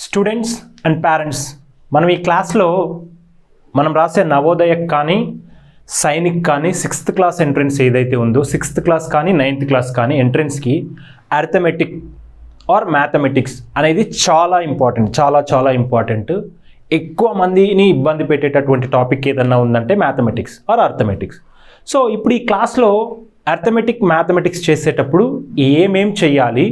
Students and parents, మనం ఈ క్లాస్లో మనం రాసే నవోదయకు కానీ సైనిక్ కానీ 6th క్లాస్ ఎంట్రన్స్ ఏదైతే ఉందో 6th క్లాస్ కానీ 9th క్లాస్ కానీ ఎంట్రన్స్కి అర్థమెటిక్ ఆర్ మ్యాథమెటిక్స్ అనేది చాలా ఇంపార్టెంట్. ఎక్కువ మందిని ఇబ్బంది పెట్టేటటువంటి టాపిక్ ఏదన్నా ఉందంటే మ్యాథమెటిక్స్ ఆర్ అర్థమెటిక్స్. సో ఇప్పుడు ఈ క్లాస్లో అర్థమెటిక్ మ్యాథమెటిక్స్ చేసేటప్పుడు ఏమేం చేయాలి,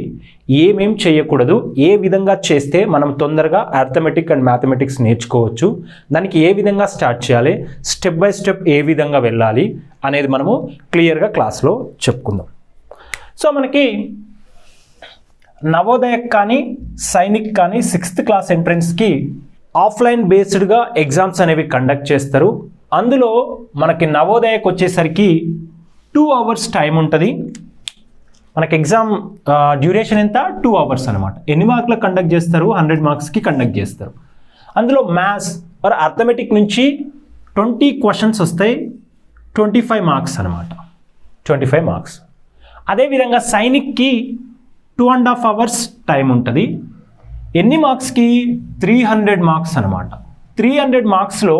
ఏమేం చేయకూడదు, ఏ విధంగా చేస్తే మనం తొందరగా అర్థమెటిక్ అండ్ మ్యాథమెటిక్స్ నేర్చుకోవచ్చు, దానికి ఏ విధంగా స్టార్ట్ చేయాలి, స్టెప్ బై స్టెప్ ఏ విధంగా వెళ్ళాలి అనేది మనము క్లియర్గా క్లాస్లో చెప్పుకుందాం. సో మనకి నవోదయకు కానీ సైనిక్ కానీ 6th క్లాస్ ఎంట్రన్స్కి ఆఫ్లైన్ బేస్డ్గా ఎగ్జామ్స్ అనేవి కండక్ట్ చేస్తారు. అందులో మనకి నవోదయకు వచ్చేసరికి 2 hours టైం ఉంటుంది. మనకి ఎగ్జామ్ డ్యూరేషన్ ఎంత 2 hours అనమాట. ఎన్ని మార్కులకు కండక్ట్ చేస్తారు? 100 మార్క్స్కి కండక్ట్ చేస్తారు. అందులో మ్యాథ్స్ ఆర్ అర్థమెటిక్ నుంచి 20 క్వశ్చన్స్ వస్తాయి, 25 మార్క్స్ అనమాట, 25 మార్క్స్. అదేవిధంగా సైనిక్కి 2.5 hours టైం ఉంటుంది. ఎన్ని మార్క్స్కి? 300 మార్క్స్ అనమాట. 300 మార్క్స్లో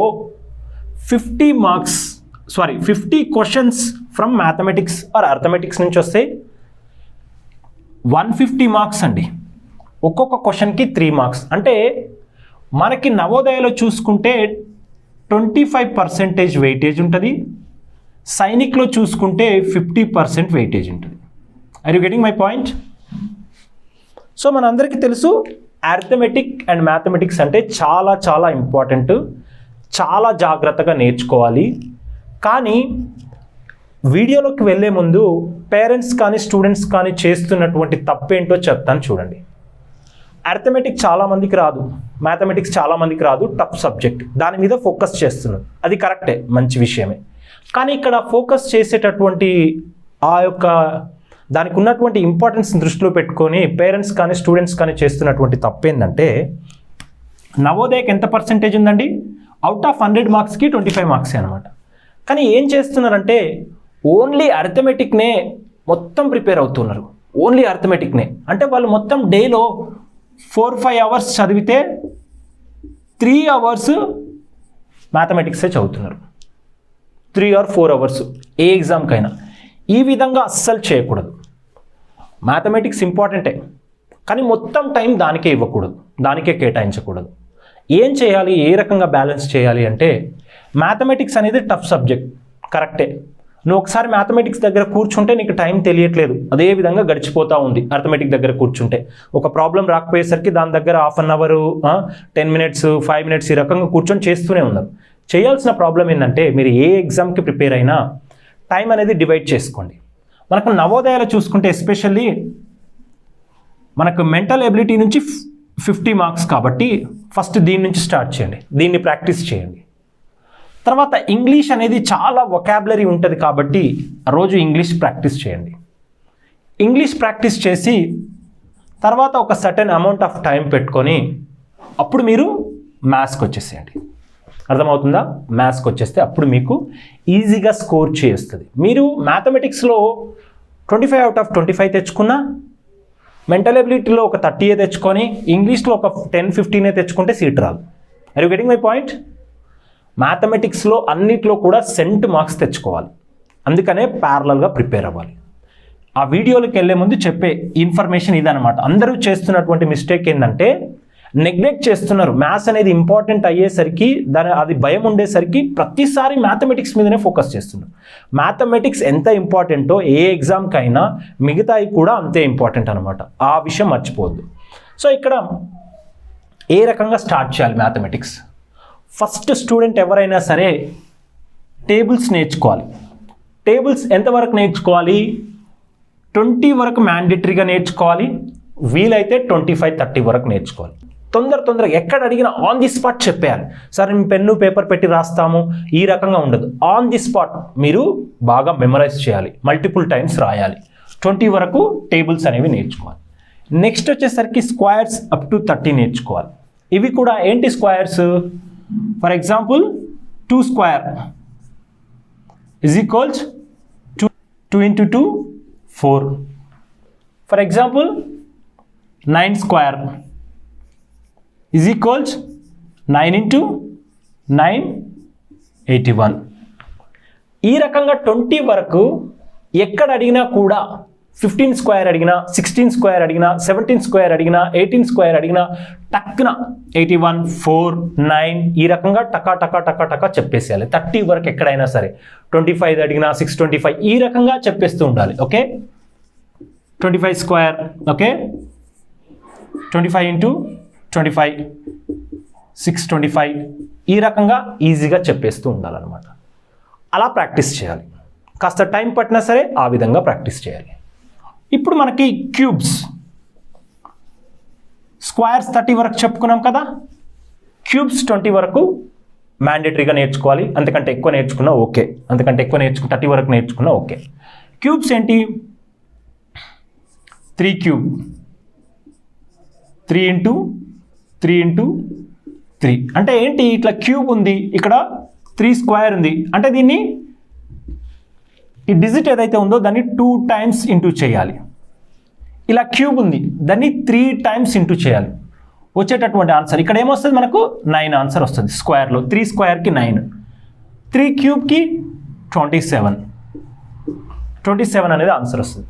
50 questions from mathematics are arithmetics నుంచి వస్తే 150 మార్క్స్ అండి. ఒక్కొక్క క్వశ్చన్కి 3 మార్క్స్. అంటే మనకి నవోదయలో చూసుకుంటే 25% వెయిటేజ్ ఉంటుంది, సైనిక్లో చూసుకుంటే 50% వెయిటేజ్ ఉంటుంది. Are you getting my point? So మనందరికీ తెలుసు అర్థమెటిక్ అండ్ మ్యాథమెటిక్స్ అంటే చాలా ఇంపార్టెంట్, చాలా జాగ్రత్తగా నేర్చుకోవాలి. కానీ వీడియోలోకి వెళ్ళే ముందు పేరెంట్స్ కానీ స్టూడెంట్స్ కానీ చేస్తున్నటువంటి తప్పేంటో చెప్తాను చూడండి. అర్థమెటిక్ చాలామందికి రాదు, మ్యాథమెటిక్స్ చాలామందికి రాదు, టఫ్ సబ్జెక్ట్, దాని మీద ఫోకస్ చేస్తున్నారు. అది కరెక్టే, మంచి విషయమే. కానీ ఇక్కడ ఫోకస్ చేసేటటువంటి దానికి ఉన్నటువంటి ఇంపార్టెన్స్ దృష్టిలో పెట్టుకొని పేరెంట్స్ కానీ స్టూడెంట్స్ కానీ చేస్తున్నటువంటి తప్పేందంటే, నవోదయకి ఎంత పర్సెంటేజ్ ఉందండి? అవుట్ ఆఫ్ 100 మార్క్స్కి 25 మార్క్సే అనమాట. కానీ ఏం చేస్తున్నారంటే ఓన్లీ అర్థమెటిక్నే మొత్తం ప్రిపేర్ అవుతున్నారు. ఓన్లీ అర్థమెటిక్నే అంటే వాళ్ళు మొత్తం డేలో 4-5 hours చదివితే 3 hours మ్యాథమెటిక్సే చదువుతున్నారు. 3 or 4 hours ఏ ఎగ్జామ్కైనా. ఈ విధంగా అస్సలు చేయకూడదు. మ్యాథమెటిక్స్ ఇంపార్టెంటే, కానీ మొత్తం టైం దానికే ఇవ్వకూడదు, దానికే కేటాయించకూడదు. ఏం చేయాలి, ఏ రకంగా బ్యాలెన్స్ చేయాలి అంటే, మ్యాథమెటిక్స్ అనేది టఫ్ సబ్జెక్ట్, కరెక్టే. నువ్వు ఒకసారి మ్యాథమెటిక్స్ దగ్గర కూర్చుంటే నీకు టైం తెలియట్లేదు, అదే విధంగా గడిచిపోతూ ఉంది. అర్థమెటిక్ దగ్గర కూర్చుంటే ఒక ప్రాబ్లం రాకపోయేసరికి దాని దగ్గర 1/2 hour 10 minutes 5 minutes ఈ రకంగా కూర్చొని చేస్తూనే ఉన్నారు. చేయాల్సిన ప్రాబ్లం ఏంటంటే, మీరు ఏ ఎగ్జామ్కి ప్రిపేర్ అయినా టైం అనేది డివైడ్ చేసుకోండి. మనకు నవోదయాలు చూసుకుంటే ఎస్పెషల్లీ మనకు మెంటల్ ఎబిలిటీ నుంచి 50 మార్క్స్ కాబట్టి ఫస్ట్ దీని నుంచి స్టార్ట్ చేయండి, దీన్ని ప్రాక్టీస్ చేయండి. తర్వాత ఇంగ్లీష్ అనేది చాలా వొకాబులరీ ఉంటుంది కాబట్టి రోజు ఇంగ్లీష్ ప్రాక్టీస్ చేయండి. ఇంగ్లీష్ ప్రాక్టీస్ చేసి తర్వాత ఒక సర్టెన్ అమౌంట్ ఆఫ్ టైం పెట్టుకొని అప్పుడు మీరు మ్యాథ్స్కి వచ్చేసేయండి. అర్థమవుతుందా? మ్యాథ్స్కి వచ్చేస్తే అప్పుడు మీకు ఈజీగా స్కోర్ చేస్తుంది. మీరు మ్యాథమెటిక్స్లో 25 out of 25 తెచ్చుకున్నా, మెంటల్ ఎబిలిటీలో ఒక 30 తెచ్చుకొని ఇంగ్లీష్లో ఒక 10-15 తెచ్చుకుంటే సీట్ రాదు. Are you getting my point? మ్యాథమెటిక్స్లో అన్నిట్లో కూడా సెంట్ మార్క్స్ తెచ్చుకోవాలి. అందుకనే ప్యారలల్గా ప్రిపేర్ అవ్వాలి. ఆ వీడియోలోకి వెళ్ళే ముందు చెప్పే ఇన్ఫర్మేషన్ ఇదనమాట. అందరూ చేస్తున్నటువంటి మిస్టేక్ ఏంటంటే నెగ్లెక్ట్ చేస్తున్నారు. మ్యాథ్స్ అనేది ఇంపార్టెంట్ అయ్యేసరికి అది భయం ఉండేసరికి ప్రతిసారి మ్యాథమెటిక్స్ మీదనే ఫోకస్ చేస్తున్నారు. మ్యాథమెటిక్స్ ఎంత ఇంపార్టెంటో ఏ ఎగ్జామ్కైనా మిగతాయి కూడా అంతే ఇంపార్టెంట్ అనమాట. ఆ విషయం మర్చిపోవద్దు. సో ఇక్కడ ఏ రకంగా స్టార్ట్ చేయాలి మ్యాథమెటిక్స్? ఫస్ట్ స్టూడెంట్ ఎవరైనా సరే టేబుల్స్ నేర్చుకోవాలి. టేబుల్స్ ఎంతవరకు నేర్చుకోవాలి? 20 వరకు మ్యాండేటరీగా నేర్చుకోవాలి. వీలైతే 25-30 వరకు నేర్చుకోవాలి. తొందరగా ఎక్కడ అడిగినా ఆన్ ది స్పాట్ చెప్పేయాలి. సార్ మేము పెన్ను పేపర్ పెట్టి రాస్తాము, ఈ రకంగా ఉండదు. ఆన్ ది స్పాట్ మీరు బాగా మెమరైజ్ చేయాలి, మల్టిపుల్ టైమ్స్ రాయాలి. 20 వరకు టేబుల్స్ అనేవి నేర్చుకోవాలి. నెక్స్ట్ వచ్చేసరికి స్క్వేర్స్ అప్ టు 30 నేర్చుకోవాలి. ఇవి కూడా ఏంటి squares? For example 2 square = 2 × 2 4. For example 9 square is equals 9 into 9 81. ఈ రకంగా 20 వరకు ఎక్కడ అడిగినా కూడా 15 స్క్వేర్ అడిగినా 16 స్క్వేర్ అడిగినా 17 స్క్వేర్ అడిగినా 18 స్క్వేర్ అడిగినా టక్కున 81 4 9 ఈ రకంగా టకా టకా టకా టకా చెప్పేసేయాలి. 30 వరకు ఎక్కడైనా సరే 25 అడిగినా 625 ఈ రకంగా చెప్పేస్తూ ఉండాలి. ఓకే 25 స్క్వేర్ ఓకే 25 into 25 625 ఈ రకంగా ఈజీగా చెప్పేస్తూ ఉండాలన్నమాట. అలా ప్రాక్టీస్ చేయాలి. కాస్త టైం పట్టినా సరే ఆ విధంగా ప్రాక్టీస్ చేయాలి. ఇప్పుడు మనకి క్యూబ్స్ స్క్వేర్స్ 30 వరకు చెప్పుకున్నాం కదా. క్యూబ్స్ 20 వరకు మ్యాండేటరీగా నేర్చుకోవాలి. అంతకంటే ఎక్కువ నేర్చుకున్నా ఓకే, అంతకంటే ఎక్కువ 30 వరకు నేర్చుకున్నా ఓకే. క్యూబ్స్ ఏంటి? 3 క్యూబ్ 3 into 3 into 3 అంటే ఏంటి? ఇట్లా క్యూబ్ ఉంది, ఇక్కడ 3 స్క్వేర్ ఉంది అంటే దీన్ని ఈ డిజిట్ ఏదైతే ఉందో దాన్ని 2 times ఇంటూ చేయాలి. ఇలా క్యూబ్ ఉంది, దాన్ని 3 times ఇంటూ చేయాలి. వచ్చేటటువంటి ఆన్సర్ ఇక్కడ ఏమొస్తుంది మనకు 9 ఆన్సర్ వస్తుంది. స్క్వేర్లో 3 స్క్వేర్కి 9, 3 క్యూబ్కి 27 అనేది ఆన్సర్ వస్తుంది.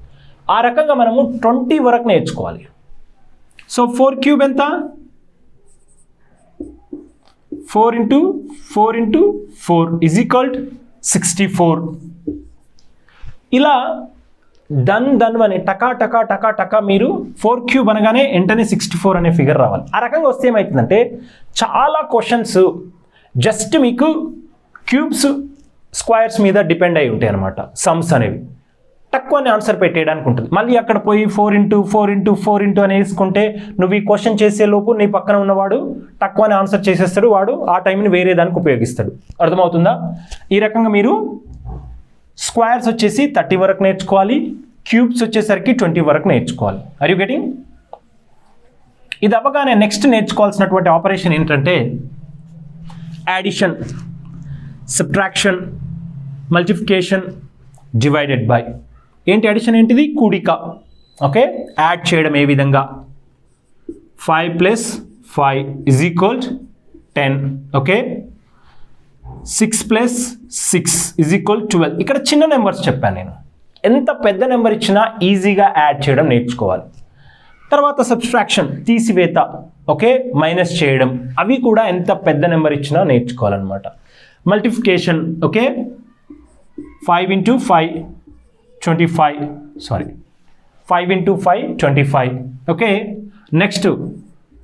ఆ రకంగా మనము 20 వరకు నేర్చుకోవాలి. సో 4 క్యూబ్ ఎంత? 4 into 4 into 4 ఈజ్ ఈక్వల్ 64. ఇలా డన్ అని టకా టకా టకా టకా మీరు 4 క్యూబ్ అనగానే వెంటనే 64 అనే ఫిగర్ రావాలి. ఆ రకంగా వస్తే ఏమవుతుందంటే చాలా క్వశ్చన్స్ జస్ట్ మీకు క్యూబ్స్ స్క్వేర్స్ మీద డిపెండ్ అయి ఉంటాయి అన్నమాట. సమ్స్ అనేవి తక్కువ ఆన్సర్ పెట్టేయడానికి ఉంటుంది. మళ్ళీ అక్కడ పోయి 4 into 4 into 4 into అని వేసుకుంటే నువ్వు ఈ క్వశ్చన్ చేసే లోపు నీ పక్కన ఉన్నవాడు తక్కువనే ఆన్సర్ చేసేస్తాడు. వాడు ఆ టైంని వేరే దానికి ఉపయోగిస్తాడు. అర్థమవుతుందా? ఈ రకంగా మీరు స్క్వేర్స్ వచ్చేసి 30 వరకు నేర్చుకోవాలి. క్యూబ్స్ వచ్చేసరికి 20 వరకు నేర్చుకోవాలి. Are you getting? ఇది అవ్వగానే నెక్స్ట్ నేర్చుకోవాల్సినటువంటి ఆపరేషన్ ఏంటంటే addition, subtraction, multiplication, divided by. ఏంటి అడిషన్? ఏంటిది? కూడిక. ఓకే, యాడ్ చేయడం ఏ విధంగా? 5 + 5 is equal 10. Okay, 6 + 6 is equal 12. ఇక్కడ చిన్న నెంబర్స్ చెప్పాను నేను. ఎంత పెద్ద నెంబర్ ఇచ్చినా ఈజీగా యాడ్ చేయడం నేర్చుకోవాలి. తర్వాత సబ్ట్రాక్షన్, తీసివేత. ఓకే, మైనస్ చేయడం. అవి కూడా ఎంత పెద్ద నెంబర్ ఇచ్చినా నేర్చుకోవాలన్నమాట. Multiplication. Okay, 5 into 5 25. Sorry 5 into 5 25. Okay, next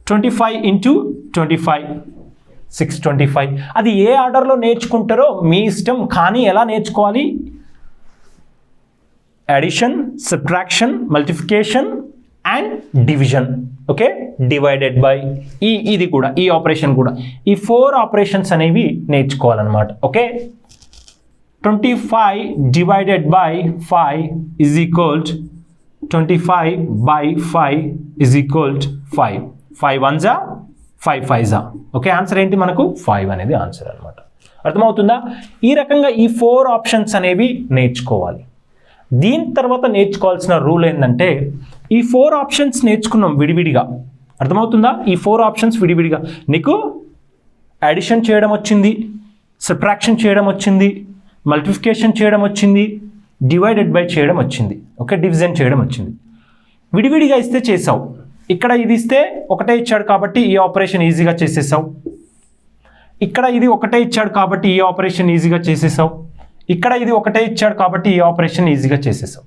25 into 25 625. అది ఏ ఆర్డర్లో నేర్చుకుంటారో మీ ఇష్టం, కానీ ఎలా నేర్చుకోవాలి? Addition, subtraction, multiplication and division. Okay, divided by. ఇది కూడా, ఈ ఆపరేషన్ కూడా, ఈ 4 ఆపరేషన్స్ అనేవి నేర్చుకోవాలన్నమాట. Okay, 25 divided by 5 is equal to 25 by 5 is equal to 5. 5 ones are 5 5s are. Okay, answer ఏంటి మనకు? 5 అనేది ఆన్సర్ అనమాట. అర్థమవుతుందా? ఈ రకంగా ఈ 4 ఆప్షన్స్ అనేవి నేర్చుకోవాలి. దీని తర్వాత నేర్చుకోవాల్సిన రూల్ ఏంటంటే ఈ 4 ఆప్షన్స్ నేర్చుకున్నాం విడివిడిగా. అర్థమవుతుందా? ఈ 4 ఆప్షన్స్ విడివిడిగా నీకు అడిషన్ చేయడం వచ్చింది, సబ్ట్రాక్షన్ చేయడం వచ్చింది, మల్టిప్లికేషన్ చేయడం వచ్చింది, డివైడెడ్ బై చేయడం వచ్చింది. ఓకే, డివిజన్ చేయడం వచ్చింది. విడివిడిగా ఇస్తే చేసావు. ఇక్కడ ఇది ఇస్తే ఒకటే ఇచ్చాడు కాబట్టి ఈ ఆపరేషన్ ఈజీగా చేసేసావు. ఇక్కడ ఇది ఒకటే ఇచ్చాడు కాబట్టి ఈ ఆపరేషన్ ఈజీగా చేసేసావు. ఇక్కడ ఇది ఒకటే ఇచ్చాడు కాబట్టి ఈ ఆపరేషన్ ఈజీగా చేసేసావు.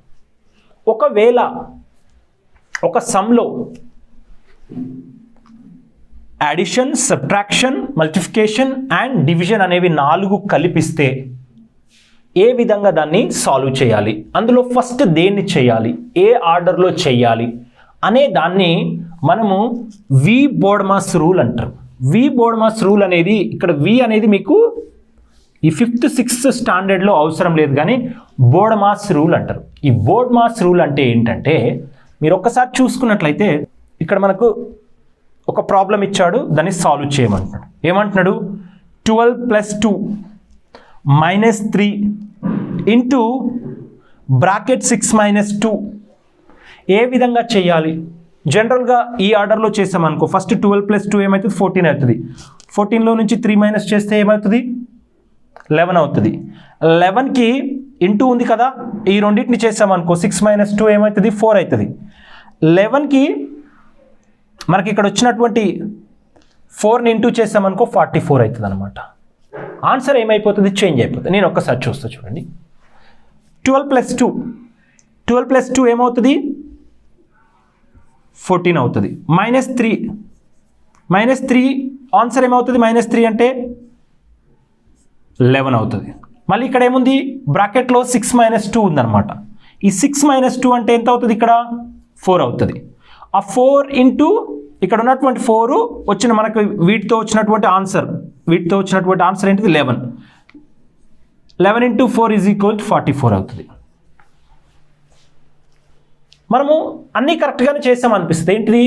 ఒకవేళ ఒక సమ్లో addition, subtraction, multiplication and division అనేవి 4 కలిపిస్తే ఏ విధంగా దాన్ని సాల్వ్ చేయాలి, అందులో ఫస్ట్ దేన్ని చేయాలి, ఏ ఆర్డర్లో చేయాలి అనే దాన్ని మనము వి బోర్డ్మాస్ రూల్ అంటారు. వి బోర్డ్మాస్ రూల్ అనేది, ఇక్కడ వి అనేది మీకు ఈ 5th 6th స్టాండర్డ్లో అవసరం లేదు, కానీ బోర్డ్మాస్ రూల్ అంటారు. ఈ బోర్డ్మాస్ రూల్ అంటే ఏంటంటే మీరు ఒక్కసారి చూసుకున్నట్లయితే ఇక్కడ మనకు ఒక ప్రాబ్లం ఇచ్చాడు, దాన్ని సాల్వ్ చేయమంటున్నాడు. ఏమంటున్నాడు? 12 + 2 -3 ఇంటూ బ్రాకెట్ 6 - 2 ఏ విధంగా చేయాలి? జనరల్గా ఈ ఆర్డర్లో చేసామనుకో, ఫస్ట్ 12 + 2 ఏమవుతుంది 14 అవుతుంది. 14లో నుంచి 3 మైనస్ చేస్తే ఏమవుతుంది 11 అవుతుంది. 11కి ఇంటూ ఉంది కదా, ఈ రెండింటిని చేసామనుకో 6 - 2 ఏమవుతుంది 4 అవుతుంది. 11కి మనకి ఇక్కడ వచ్చినటువంటి 4ని ఇంటూ చేసామనుకో 44 అవుతుంది అనమాట. ఆన్సర్ ఏమైపోతుంది చేంజ్ అయిపోతుంది. నేను ఒక్కసారి చూస్తా చూడండి. 12 + 2 12 + 2 ఏమవుతుంది 14 అవుతుంది. -3 ఆన్సర్ ఏమవుతుంది -3 అంటే 11 అవుతుంది. మళ్ళీ ఇక్కడ ఏముంది బ్రాకెట్లో 6 - 2 ఉందన్నమాట. ఈ 6 - 2 అంటే ఎంత అవుతుంది ఇక్కడ 4 అవుతుంది. ఆ 4 ఇంటూ ఇక్కడ ఉన్నటువంటి 4 వచ్చిన మనకు వీటితో వచ్చినటువంటి ఆన్సర్ ఏంటిది 11. 11 × 4 = 44 అవుతుంది. మనము అన్నీ కరెక్ట్గానే చేసాం అనిపిస్తుంది. ఏంటిది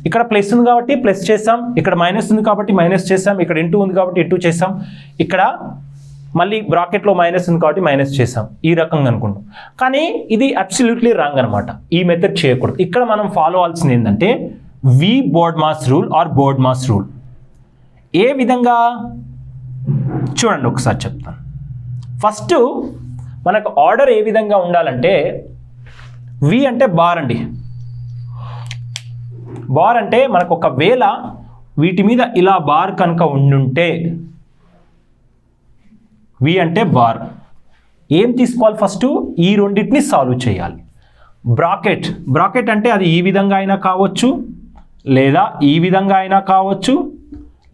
ఇక్కడ ప్లస్ ఉంది కాబట్టి ప్లస్ చేసాం, ఇక్కడ మైనస్ ఉంది కాబట్టి మైనస్ చేసాం, ఇక్కడ ఇంటూ ఉంది కాబట్టి ఇంటూ చేసాం, ఇక్కడ మళ్ళీ బ్రాకెట్లో మైనస్ ఉంది కాబట్టి మైనస్ చేసాం, ఈ రకంగా అనుకుంటాం. కానీ ఇది అబ్సల్యూట్లీ రాంగ్ అనమాట. ఈ మెథడ్ చేయకూడదు. ఇక్కడ మనం ఫాలో అవ్వాల్సింది ఏంటంటే బోర్డ్మాస్ రూల్ ఆర్ బోర్డ్మాస్ రూల్. ఏ విధంగా చూడండి ఒకసారి చెప్తాను. ఫస్ట్ మనకు ఆర్డర్ ఏ విధంగా ఉండాలంటే వి అంటే బార్ అండి. బార్ అంటే మనకు ఒకవేళ వీటి మీద ఇలా బార్ కనుక ఉండుంటే వి అంటే బార్. ఏం తీసుకోవాలి ఫస్ట్ ఈ రెండింటిని సాల్వ్ చేయాలి. బ్రాకెట్ అంటే అది ఈ విధంగా అయినా కావచ్చు, లేదా ఈ విధంగా అయినా కావచ్చు,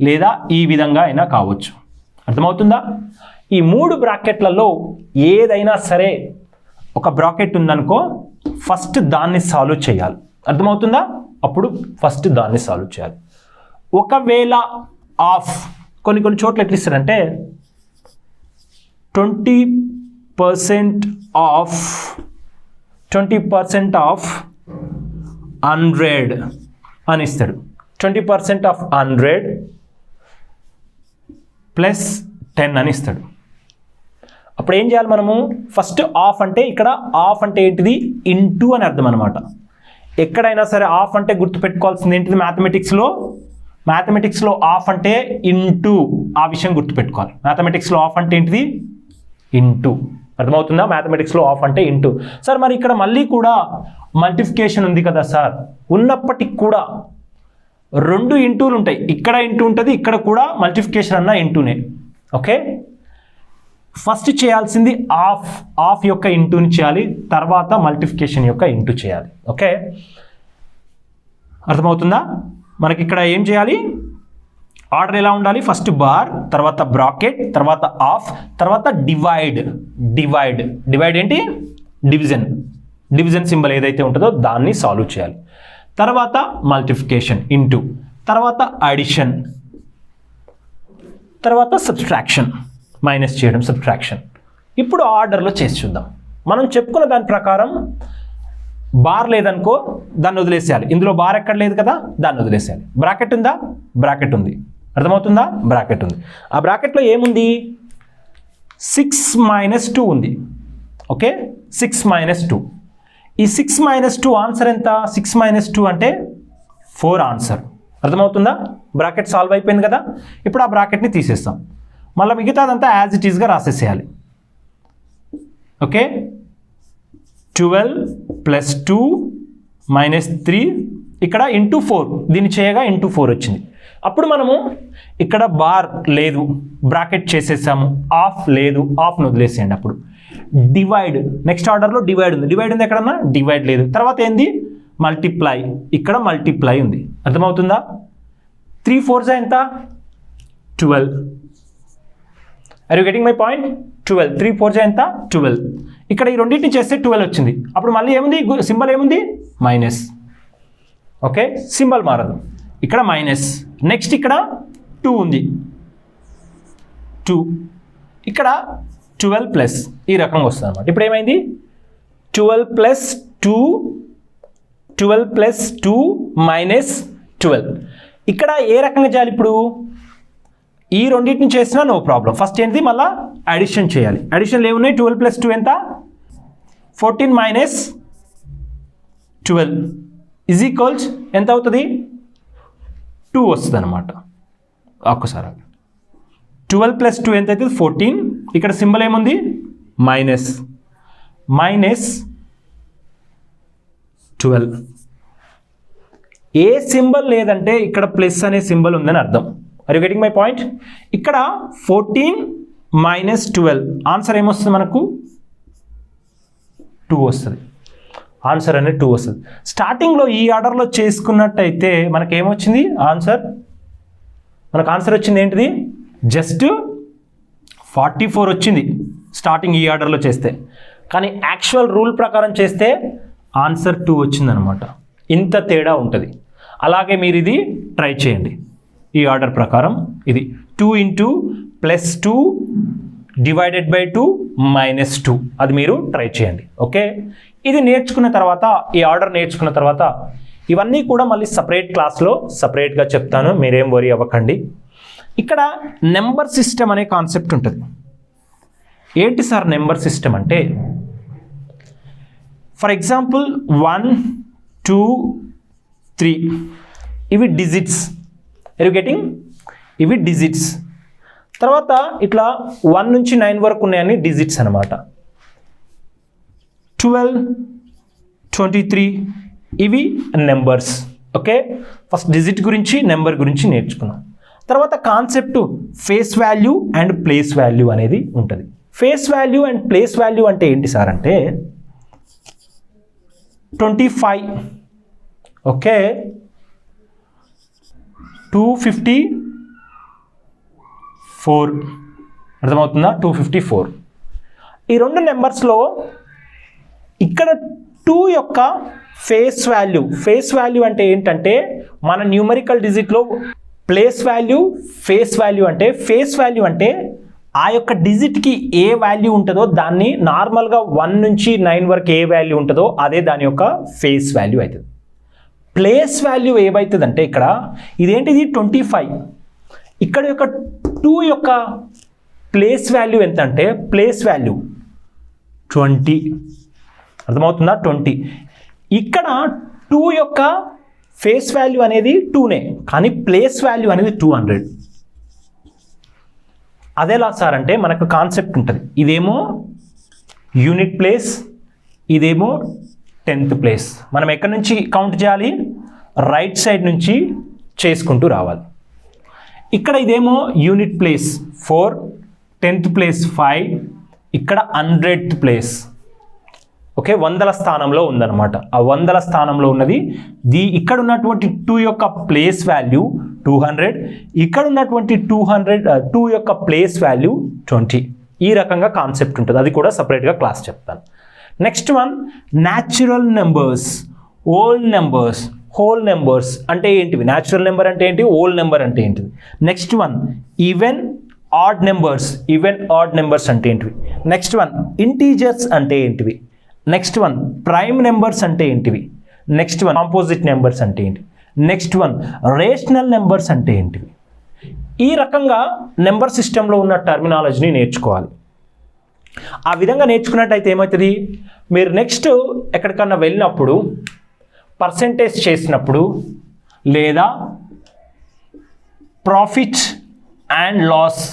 లేదా ఈ విధంగా అయినా కావచ్చు. అర్థమవుతుందా? ఈ 3 బ్రాకెట్లలో ఏదైనా సరే ఒక బ్రాకెట్ ఉందనుకో ఫస్ట్ దాన్ని సాల్వ్ చేయాలి. అర్థమవుతుందా? అప్పుడు ఫస్ట్ దాన్ని సాల్వ్ చేయాలి. ఒకవేళ ఆఫ్ కొన్ని చోట్ల ఎట్లా ఇస్తారంటే 20% ఆఫ్ 100 అని ఇస్తాడు. 20% ఆఫ్ 100 + 10 అని ఇస్తాడు. అప్పుడు ఏం చేయాలి మనము ఫస్ట్ ఆఫ్ అంటే ఇక్కడ ఆఫ్ అంటే ఏంటిది ఇంటూ అని అర్థం అనమాట. ఎక్కడైనా సరే ఆఫ్ అంటే గుర్తుపెట్టుకోవాల్సింది ఏంటిది మ్యాథమెటిక్స్లో ఆఫ్ అంటే ఇంటూ, ఆ విషయం గుర్తుపెట్టుకోవాలి. మ్యాథమెటిక్స్లో ఆఫ్ అంటే ఏంటిది ఇంటూ. అర్థమవుతుందా? మ్యాథమెటిక్స్లో ఆఫ్ అంటే ఇంటూ. సార్ మరి ఇక్కడ మళ్ళీ కూడా మల్టిప్లికేషన్ ఉంది కదా సార్, ఉన్నప్పటికి కూడా 2 ఇంటూలు ఉంటాయి. ఇక్కడ ఇంటూ ఉంటుంది, ఇక్కడ కూడా మల్టిప్లికేషన్ అన్న ఇంటూనే. ఓకే, ఫస్ట్ చేయాల్సింది ఆఫ్ యొక్క ఇంటూని చేయాలి, తర్వాత మల్టిప్లికేషన్ యొక్క ఇంటూ చేయాలి. ఓకే, అర్థమవుతుందా? మనకి ఇక్కడ ఏం చేయాలి, ఆర్డర్ ఎలా ఉండాలి, ఫస్ట్ బార్, తర్వాత బ్రాకెట్, తర్వాత ఆఫ్, తర్వాత డివైడ్ ఏంటి డివిజన్ సింబల్ ఏదైతే ఉంటుందో దాన్ని సాల్వ్ చేయాలి. తర్వాత మల్టిప్లికేషన్ ఇంటూ, తర్వాత అడిషన్, తర్వాత సబ్ట్రాక్షన్, మైనస్ చేయడం సబ్ట్రాక్షన్. ఇప్పుడు ఆర్డర్లో చేసి చూద్దాం. మనం చెప్పుకున్న దాని ప్రకారం బార్ లేదనుకో దాన్ని వదిలేసేయాలి. ఇందులో బార్ ఎక్కడ లేదు కదా, దాన్ని వదిలేసేయాలి. బ్రాకెట్ ఉందా, బ్రాకెట్ ఉంది. అర్థమవుతుందా? బ్రాకెట్ ఉంది. ఆ బ్రాకెట్లో ఏముంది 6 - 2 ఉంది. ఓకే, 6 - 2. ఈ 6 - 2 ఆన్సర్ ఎంత? 6 - 2 అంటే 4 ఆన్సర్. అర్థమవుతుందా? బ్రాకెట్ సాల్వ్ అయిపోయింది కదా. ఇప్పుడు ఆ బ్రాకెట్ని తీసేస్తాం, మళ్ళీ మిగతాదంతా యాజ్ ఇట్ ఈస్గా రాసేసేయాలి. ఓకే, 12 + 2 - 3 ఇక్కడ ఇంటూ 4, దీన్ని చేయగా ఇంటూ 4 వచ్చింది. అప్పుడు మనము ఇక్కడ బార్ లేదు, బ్రాకెట్ చేసేసాము, ఆఫ్ లేదు, ఆఫ్ను వదిలేసేయండి. అప్పుడు డివైడ్, నెక్స్ట్ ఆర్డర్లో డివైడ్ ఉంది. డివైడ్ ఉంది ఎక్కడన్నా, డివైడ్ లేదు. తర్వాత ఏంది మల్టిప్లై, ఇక్కడ మల్టిప్లై ఉంది. అర్థమవుతుందా? 3 × 4 ఎంత 12. Are you getting my point? 12. 3 × 4 ఎంత 12. ఇక్కడ ఈ రెండింటిని చేస్తే 12 వచ్చింది. అప్పుడు మళ్ళీ ఏముంది, సింబల్ ఏముంది మైనస్. ఓకే, సింబల్ మారదు, ఇక్కడ మైనస్. నెక్స్ట్ ఇక్కడ 2 ఉంది, 2, ఇక్కడ 12 + ఈ రకంగా వస్తుంది అనమాట. ఇప్పుడు ఏమైంది 12 + 2 - 12. ఇక్కడ ఏ రకంగా చేయాలి, ఇప్పుడు ఈ రెండింటిని చేసినా నో ప్రాబ్లం. ఫస్ట్ ఏంటి, మళ్ళీ అడిషన్ చేయాలి. అడిషన్లు ఏమున్నాయి, 12 + 2 ఎంత 14 - 12. ఈజ్ ఈక్వల్స్ ఎంత అవుతుంది 2 వస్తుంది అనమాట. ఒక్కసారి 12 + 2 ఎంత అవుతుంది 14. ఇక్కడ సింబల్ ఏముంది మైనస్ 12. ఏ సింబల్ లేదంటే ఇక్కడ ప్లస్ అనే సింబల్ ఉందని అర్థం. Are you getting my point? ఇక్కడ 14 - 12 ఆన్సర్ ఏమొస్తుంది మనకు 2 వస్తుంది. ఆన్సర్ అనేది 2 వస్తుంది. స్టార్టింగ్లో ఈ ఆర్డర్లో చేసుకున్నట్టయితే మనకి ఏమొచ్చింది ఆన్సర్ వచ్చింది ఏంటిది జస్ట్ 44 వచ్చింది స్టార్టింగ్ ఈ ఆర్డర్లో చేస్తే. కానీ యాక్చువల్ రూల్ ప్రకారం చేస్తే ఆన్సర్ 2 వచ్చిందనమాట. ఇంత తేడా ఉంటుంది. అలాగే మీరు ఇది ట్రై చేయండి. ఈ ఆర్డర్ ప్రకారం ఇది 2 × +2 / 2 -2 అది మీరు ట్రై చేయండి. ఓకే, ఇది నేర్చుకున్న తర్వాత ఈ ఆర్డర్ నేర్చుకున్న తర్వాత ఇవన్నీ కూడా మళ్ళీ సపరేట్ క్లాస్లో సపరేట్గా చెప్తాను, మీరేం వరీ అవ్వకండి. ఇక్కడ నెంబర్ సిస్టమ్ అనే కాన్సెప్ట్ ఉంటుంది. ఏంటి సార్ నెంబర్ సిస్టమ్ అంటే, ఫర్ ఎగ్జాంపుల్ 1 2 3 ఇవి డిజిట్స్. Are you getting? ఇవి డిజిట్స్. తర్వాత ఇట్లా 1 నుంచి 9 వరకు ఉన్నాయని డిజిట్స్ అనమాట. 12 23 ఇవి నెంబర్స్. ఓకే, ఫస్ట్ డిజిట్ గురించి నెంబర్ గురించి నేర్చుకున్నాం. తర్వాత concept face value and place value అనేది ఉంటుంది. Face value and place value అంటే ఏంటి సార్ అంటే 25 ఓకే 254 అర్థమవుతుందా? 254. ఈ రెండు నెంబర్స్లో ఇక్కడ 2 యొక్క ఫేస్ వాల్యూ అంటే ఏంటంటే మన న్యూమరికల్ డిజిట్లో ప్లేస్ వాల్యూ ఫేస్ వాల్యూ అంటే ఆ యొక్క డిజిట్కి ఏ వాల్యూ ఉంటుందో దాన్ని నార్మల్గా 1 నుంచి 9 వరకు ఏ వాల్యూ ఉంటుందో అదే దాని యొక్క ఫేస్ వాల్యూ అవుతుంది. ప్లేస్ వాల్యూ ఏమవుతుందంటే ఇక్కడ ఇదేంటిది 25. ఇక్కడ యొక్క 2 యొక్క ప్లేస్ వాల్యూ ఎంత అంటే ప్లేస్ వాల్యూ 20. అర్థమవుతుందా? 20. ఇక్కడ 2 యొక్క ఫేస్ వాల్యూ అనేది 2నే, కానీ ప్లేస్ వాల్యూ అనేది 200. అదేలా సార్ అంటే మనకు కాన్సెప్ట్ ఉంటుంది. ఇదేమో యూనిట్ ప్లేస్, ఇదేమో 10th ప్లేస్. మనం ఎక్కడి నుంచి కౌంట్ చేయాలి? రైట్ సైడ్ నుంచి చేసుకుంటూ రావాలి. ఇక్కడ ఇదేమో యూనిట్ ప్లేస్ 4, 10th ప్లేస్ 5, ఇక్కడ 100th ప్లేస్. ఓకే, 100ల స్థానంలో ఉందన్నమాట. ఆ 100ల స్థానంలో ఉన్నది ఇక్కడ ఉన్నటువంటి 2 యొక్క ప్లేస్ వాల్యూ 200, ఇక్కడ ఉన్నటువంటి 2 యొక్క ప్లేస్ వాల్యూ 20. ఈ రకంగా కాన్సెప్ట్ ఉంటుంది. అది కూడా సపరేట్గా క్లాస్ చెప్తాను. Next one natural numbers, whole numbers అంటే ఏంటివి? న్యాచురల్ నెంబర్ అంటే ఏంటి? హోల్ నెంబర్ అంటే ఏంటివి? Next one even odd numbers అంటే ఏంటివి? నెక్స్ట్ వన్ ఇంటీజర్స్ అంటే ఏంటివి? నెక్స్ట్ వన్ ప్రైమ్ నెంబర్స్ అంటే ఏంటివి? నెక్స్ట్ వన్ కాంపోజిట్ నెంబర్స్ అంటే ఏంటి? నెక్స్ట్ వన్ రేషనల్ నెంబర్స్ అంటే ఏంటివి? ఈ రకంగా నెంబర్ సిస్టంలో ఉన్న టర్మినాలజీని నేర్చుకోవాలి. ఆ విధంగా నేర్చుకున్నట్టయితే ఏమవుతుంది, మీరు నెక్స్ట్ ఎక్కడికన్నా వెళ్ళినప్పుడు పర్సెంటేజ్ చేసినప్పుడు లేదా ప్రాఫిట్ అండ్ లాస్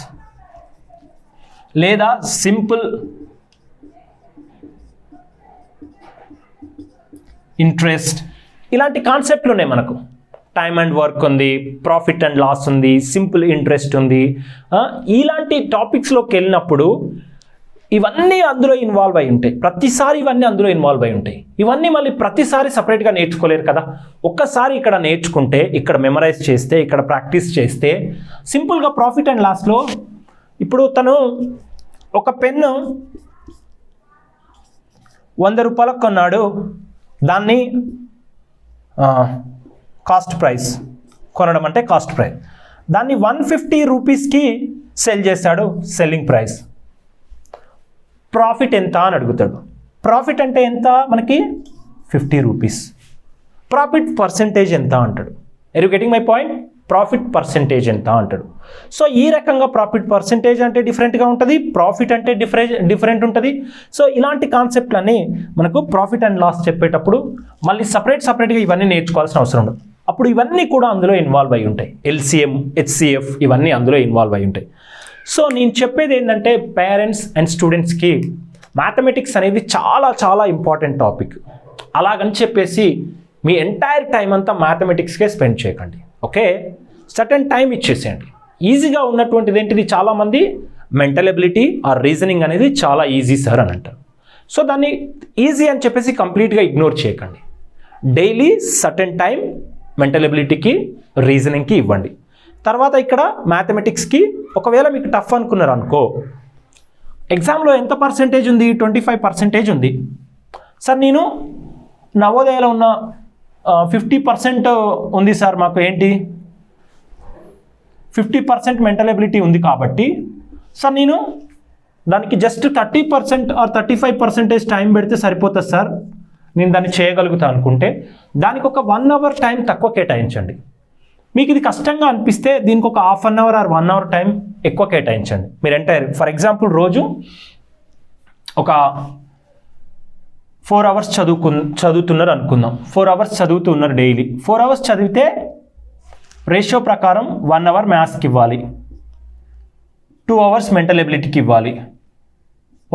లేదా సింపుల్ ఇంట్రెస్ట్ ఇలాంటి కాన్సెప్ట్లు ఉన్నాయి మనకు. టైమ్ అండ్ వర్క్ ఉంది, ప్రాఫిట్ అండ్ లాస్ ఉంది, సింపుల్ ఇంట్రెస్ట్ ఉంది. ఇలాంటి టాపిక్స్లోకి వెళ్ళినప్పుడు ఇవన్నీ అందులో ఇన్వాల్వ్ అయి ఉంటాయి. ప్రతిసారి ఇవన్నీ అందులో ఇన్వాల్వ్ అయి ఉంటాయి. ఇవన్నీ మళ్ళీ ప్రతిసారి సపరేట్గా నేర్చుకోలేరు కదా. ఒక్కసారి ఇక్కడ నేర్చుకుంటే, ఇక్కడ మెమరైజ్ చేస్తే, ఇక్కడ ప్రాక్టీస్ చేస్తే సింపుల్గా ప్రాఫిట్ అండ్ లాస్లో ఇప్పుడు తను ఒక పెన్ను 100 రూపాయలకు కొన్నాడు. దాన్ని కాస్ట్ ప్రైస్, కొనడం అంటే కాస్ట్ ప్రైస్. దాన్ని 150 రూపీస్కి సెల్ చేశాడు, సెల్లింగ్ ప్రైస్. ప్రాఫిట్ ఎంత అని అడుగుతాడు. ప్రాఫిట్ అంటే ఎంత మనకి 50 రూపీస్. ప్రాఫిట్ పర్సెంటేజ్ ఎంత అంటాడు. Are you getting my point? Profit percentage ఎంత అంటాడు. సో ఈ రకంగా ప్రాఫిట్ పర్సెంటేజ్ అంటే డిఫరెంట్గా ఉంటుంది, ప్రాఫిట్ అంటే డిఫరెంట్ ఉంటుంది. సో ఇలాంటి కాన్సెప్ట్లన్నీ మనకు ప్రాఫిట్ అండ్ లాస్ చెప్పేటప్పుడు మళ్ళీ సపరేట్గా ఇవన్నీ నేర్చుకోవాల్సిన అవసరం ఉండదు. అప్పుడు ఇవన్నీ కూడా అందులో ఇన్వాల్వ్ అయి ఉంటాయి. LCM, HCF ఇవన్నీ అందులో ఇన్వాల్వ్ అయి ఉంటాయి. సో నేను చెప్పేది ఏంటంటే పేరెంట్స్ అండ్ స్టూడెంట్స్కి మ్యాథమెటిక్స్ అనేది చాలా ఇంపార్టెంట్ టాపిక్. అలాగని చెప్పేసి మీ ఎంటైర్ టైం అంతా మ్యాథమెటిక్స్కే స్పెండ్ చేయకండి. ఓకే, సర్టెన్ టైం ఇచ్చేసేయండి. ఈజీగా ఉన్నటువంటిది ఏంటిది, చాలామంది మెంటల్ ఎబిలిటీ ఆర్ రీజనింగ్ అనేది చాలా ఈజీ సార్ అని అంటారు. సో దాన్ని ఈజీ అని చెప్పేసి కంప్లీట్గా ఇగ్నోర్ చేయకండి. డైలీ సర్టెన్ టైం మెంటల్ ఎబిలిటీకి, రీజనింగ్కి ఇవ్వండి. తర్వాత ఇక్కడ మ్యాథమెటిక్స్కి ఒకవేళ మీకు టఫ్ అనుకున్నారు అనుకో, ఎగ్జామ్లో ఎంత పర్సెంటేజ్ ఉంది, 25% ఉంది సార్. నేను నవోదయలో ఉన్న 50% ఉంది సార్, మాకు ఏంటి 50% మెంటల్ ఎబిలిటీ ఉంది కాబట్టి సార్ నేను దానికి జస్ట్ 30% ఆర్ 35% టైం పెడితే సరిపోతుంది సార్, నేను దాన్ని చేయగలుగుతా అనుకుంటే దానికి ఒక 1 అవర్ టైం తక్కువ కేటాయించండి. మీకు ఇది కష్టంగా అనిపిస్తే దీనికి ఒక ½ an hour or 1 hour time ఎక్కువ కేటాయించండి. మీరు ఎంటైర్ ఫర్ ఎగ్జాంపుల్ రోజు ఒక 4 అవర్స్ చదువుతున్నారు అనుకుందాం. 4 అవర్స్ చదువుతున్నారు డైలీ. 4 అవర్స్ చదివితే రేషియో ప్రకారం 1 అవర్ మ్యాథ్స్కి ఇవ్వాలి, 2 అవర్స్ మెంటల్ ఎబిలిటీకి ఇవ్వాలి,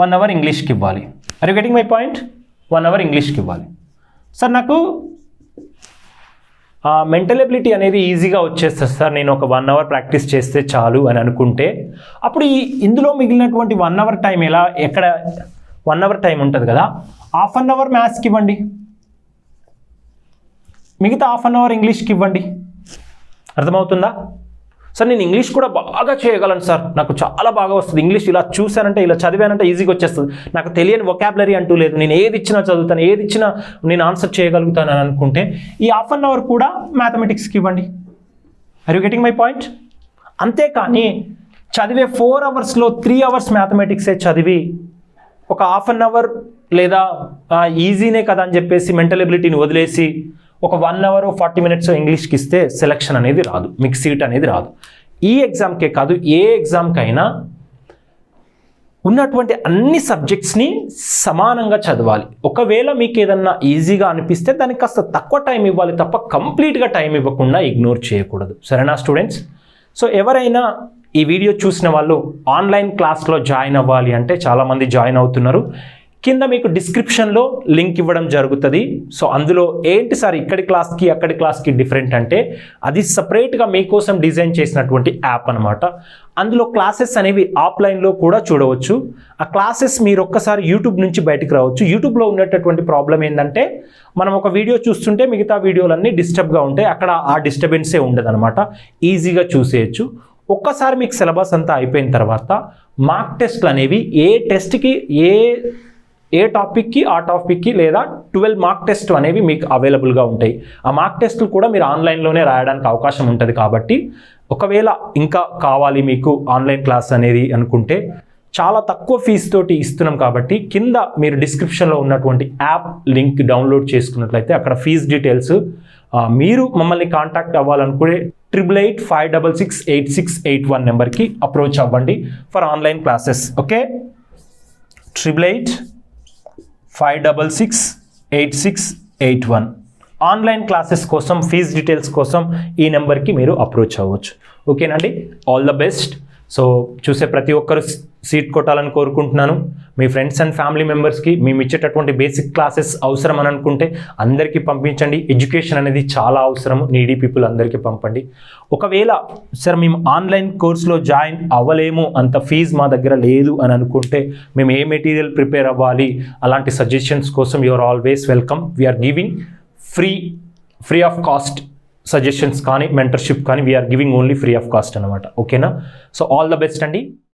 1 అవర్ ఇంగ్లీష్కి ఇవ్వాలి. Are you getting my point? 1 hour ఇంగ్లీష్కి ఇవ్వాలి. సార్ నాకు మెంటల్ ఎబిలిటీ అనేది ఈజీగా వచ్చేస్తుంది సార్, నేను ఒక 1 అవర్ ప్రాక్టీస్ చేస్తే చాలు అని అనుకుంటే అప్పుడు ఇందులో మిగిలినటువంటి 1 అవర్ టైం ఎక్కడ 1 అవర్ టైం ఉంటుంది కదా, ½ అన్ అవర్ మ్యాథ్స్కి ఇవ్వండి, మిగతా ½ అన్ అవర్ ఇంగ్లీష్కి ఇవ్వండి. అర్థమవుతుందా? సార్ నేను ఇంగ్లీష్ కూడా బాగా చేయగలను సార్, నాకు చాలా బాగా వస్తుంది ఇంగ్లీష్, ఇలా చూశానంటే ఇలా చదివానంటే ఈజీగా వచ్చేస్తుంది, నాకు తెలియని వొకాబులరీ అంటూ లేదు, నేను ఏది ఇచ్చినా చదువుతాను, ఏది ఇచ్చినా నేను ఆన్సర్ చేయగలుగుతాను అని అనుకుంటే ఈ ½ అన్ అవర్ కూడా మ్యాథమెటిక్స్కి ఇవ్వండి. Are you getting my point? అంతేకాని చదివే 4 అవర్స్లో 3 అవర్స్ మ్యాథమెటిక్సే చదివి ఒక ½ అన్ అవర్ లేదా ఈజీనే కదా అని చెప్పేసి మెంటల్ ఎబిలిటీని వదిలేసి ఒక 1 అవర్ 40 మినిట్స్ ఇంగ్లీష్కి ఇస్తే సెలక్షన్ అనేది రాదు, మీకు సీట్ అనేది రాదు. ఈ ఎగ్జామ్కే కాదు ఏ ఎగ్జామ్కైనా ఉన్నటువంటి అన్ని సబ్జెక్ట్స్ని సమానంగా చదవాలి. ఒకవేళ మీకు ఏదన్నా ఈజీగా అనిపిస్తే దానికి కాస్త తక్కువ టైం ఇవ్వాలి తప్ప కంప్లీట్గా టైం ఇవ్వకుండా ఇగ్నోర్ చేయకూడదు. సరేనా స్టూడెంట్స్? సో ఎవరైనా ఈ వీడియో చూసిన వాళ్ళు ఆన్లైన్ క్లాస్లో జాయిన్ అవ్వాలి అంటే చాలామంది జాయిన్ అవుతున్నారు. కింద మీకు డిస్క్రిప్షన్లో లింక్ ఇవ్వడం జరుగుతుంది. సో అందులో ఏంటి సార్ ఇక్కడి క్లాస్కి అక్కడి క్లాస్కి డిఫరెంట్ అంటే అది సపరేట్గా మీకోసం డిజైన్ చేసినటువంటి యాప్ అనమాట. అందులో క్లాసెస్ అనేవి ఆఫ్లైన్లో కూడా చూడవచ్చు. ఆ క్లాసెస్ మీరు ఒక్కసారి యూట్యూబ్ నుంచి బయటకు రావచ్చు. యూట్యూబ్లో ఉన్నటువంటి ప్రాబ్లం ఏంటంటే మనం ఒక వీడియో చూస్తుంటే మిగతా వీడియోలన్నీ డిస్టర్బ్గా ఉంటాయి, అక్కడ ఆ డిస్టర్బెన్సే ఉండదన్నమాట, ఈజీగా చూసేయచ్చు. ఒక్కసారి మీకు సిలబస్ అంతా అయిపోయిన తర్వాత మార్క్ టెస్ట్లు అనేవి ఏ టెస్ట్కి ఏ టాపిక్కి ఆ టాపిక్కి లేదా 12 మార్క్ టెస్ట్ అనేవి మీకు అవైలబుల్గా ఉంటాయి. ఆ మార్క్ టెస్టులు కూడా మీరు ఆన్లైన్లోనే రాయడానికి అవకాశం ఉంటుంది. కాబట్టి ఒకవేళ ఇంకా కావాలి మీకు ఆన్లైన్ క్లాస్ అనేది అనుకుంటే చాలా తక్కువ ఫీజు తోటి ఇస్తున్నాం కాబట్టి కింద మీరు డిస్క్రిప్షన్లో ఉన్నటువంటి యాప్ లింక్ డౌన్లోడ్ చేసుకున్నట్లయితే అక్కడ ఫీజు డీటెయిల్స్ మీరు మమ్మల్ని కాంటాక్ట్ అవ్వాలనుకునే 8856668681 నెంబర్కి అప్రోచ్ అవ్వండి for online classes. Okay, 8856668681 online classes కోసం ఫీజ్ డీటెయిల్స్ కోసం ఈ నెంబర్కి మీరు అప్రోచ్ అవ్వచ్చు. ఓకేనండి, ఆల్ ద బెస్ట్. సో చూసే ప్రతి ఒక్కరు సీట్ కొట్టాలని కోరుకుంటున్నాను. మీ ఫ్రెండ్స్ అండ్ ఫ్యామిలీ మెంబర్స్కి మేము ఇచ్చేటటువంటి బేసిక్ క్లాసెస్ అవసరం అని అనుకుంటే అందరికీ పంపించండి. ఎడ్యుకేషన్ అనేది చాలా అవసరం, నీడీ పీపుల్ అందరికీ పంపండి. ఒకవేళ సార్ మేము ఆన్లైన్ కోర్సులో జాయిన్ అవ్వలేము, అంత ఫీజు మా దగ్గర లేదు అని అనుకుంటే మేము ఏ మెటీరియల్ ప్రిపేర్ అవ్వాలి అలాంటి సజెషన్స్ కోసం you are always welcome. We're giving free of cost suggestions కానీ మెంటర్షిప్ కానీ we're giving only free of cost అనమాట. ఓకేనా? సో ఆల్ ద బెస్ట్ అండి.